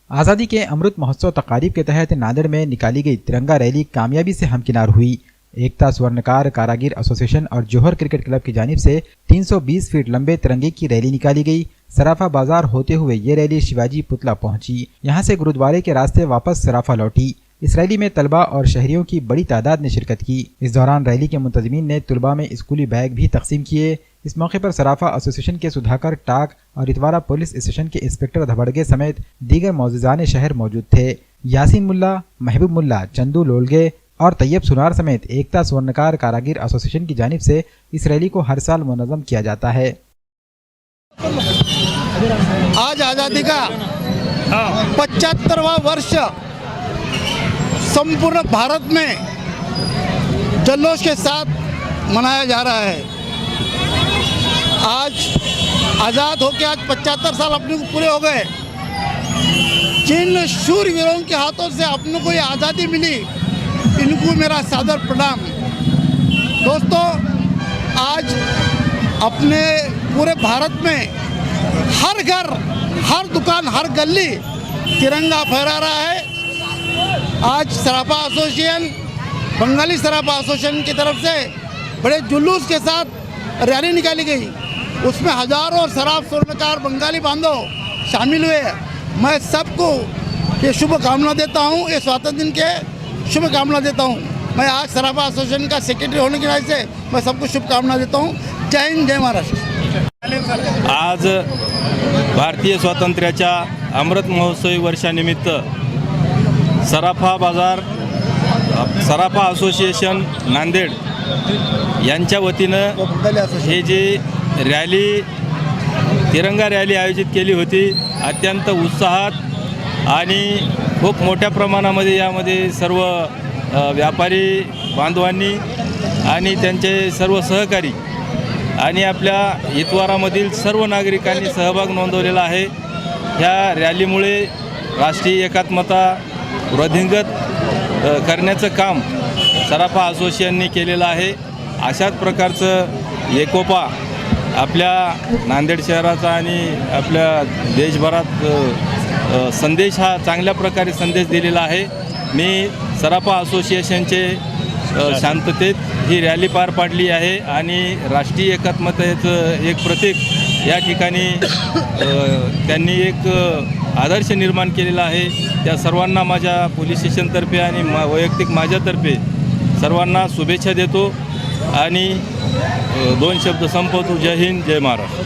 आज़ादी के अमृत महोत्सव तकारीब के तहत नांदेड़ में निकाली गई तिरंगा रैली कामयाबी से हमकिनार हुई। एकता स्वर्णकार कारागिर एसोसिएशन और जौहर क्रिकेट क्लब की जानिब से 320 फीट लंबे तिरंगे की रैली निकाली गई। सराफा बाजार होते हुए ये रैली शिवाजी पुतला पहुंची। यहां से गुरुद्वारे के रास्ते वापस सराफा लौटी। इस रैली में तलबा और शहरियों की बड़ी तादाद ने शिरकत की। इस दौरान रैली के मुंतजिमीन ने तलबा में स्कूली बैग भी तकसीम किए। इस मौके पर सराफा एसोसिएशन के सुधाकर टाक और इतवारा पुलिस स्टेशन के इंस्पेक्टर धबड़गे समेत दीगर मौजूदान शहर मौजूद थे। यासीन मुल्ला, महबूब मुल्ला, चंदू लोलगे और तैयब सुनार समेत एकता स्वर्णकार कारागिर एसोसिएशन की जानिब से इस रैली को हर साल मुनज़्ज़म किया जाता है। आज आज़ादी का 75वां वर्ष संपूर्ण भारत में जल्लोष के साथ मनाया जा रहा है। आज आज़ाद होकर आज 75 साल अपने को पूरे हो गए। जिन शूरवीरों के हाथों से अपने को ये आज़ादी मिली, इनको मेरा सादर प्रणाम। दोस्तों, आज अपने पूरे भारत में हर घर, हर दुकान, हर गली तिरंगा फहरा रहा है। आज सराफा एसोसिएशन, बंगाली सराफा एसोसिएशन की तरफ से बड़े जुलूस के साथ रैली निकाली गई। उसमें हजारों सराफ स्वर्णकार बंगाली बांधव शामिल हुए। मैं सबको ये शुभकामना देता हूँ, ये स्वातंत्र्य दिन के शुभकामना देता हूँ। मैं आज सराफा एसोसिएशन का सेक्रेटरी होने की वजह से मैं सबको शुभकामना देता हूँ। जय हिंद, जय महाराष्ट्र। आज भारतीय स्वातंत्र्याच्या अमृत महोत्सवी वर्षानिमित्त सराफा बाजार, सराफा एसोसिएशन नांदेड यांच्या वतीनं हे जे रॅली, तिरंगा रॅली आयोजित केली होती, अत्यंत उत्साहात आणि खूप मोठ्या प्रमाणामध्ये यामध्ये सर्व व्यापारी बांधवांनी आणि त्यांचे सर्व सहकारी आणि आपल्या इतवारामधील सर्व नागरिकांनी सहभाग नोंदवलेला आहे। ह्या रॅलीमुळे राष्ट्रीय एकात्मता वृद्धिंगत करण्याचं काम सराफा एसोसिएशनने केलेलं आहे। अशाच प्रकारचं एकोपा आपल्या नांदेड शहराचा आणि आपल्या देशभरात संदेश हा चांगल्या प्रकारे संदेश दिलेला आहे। मी सराफा एसोसिएशनचे शांततेत ही रॅली पार पाडली आहे आणि राष्ट्रीय एकात्मतेचं एक प्रतीक या ठिकाणी त्यांनी एक आदर्श निर्माण केलेला आहे। त्या सर्वांना माझ्या पोलीस स्टेशनतर्फे आणि वैयक्तिक माझ्यातर्फे सर्वांना शुभेच्छा देतो आणि दोन शब्द संपवतो। जय हिंद, जय महाराष्ट्र।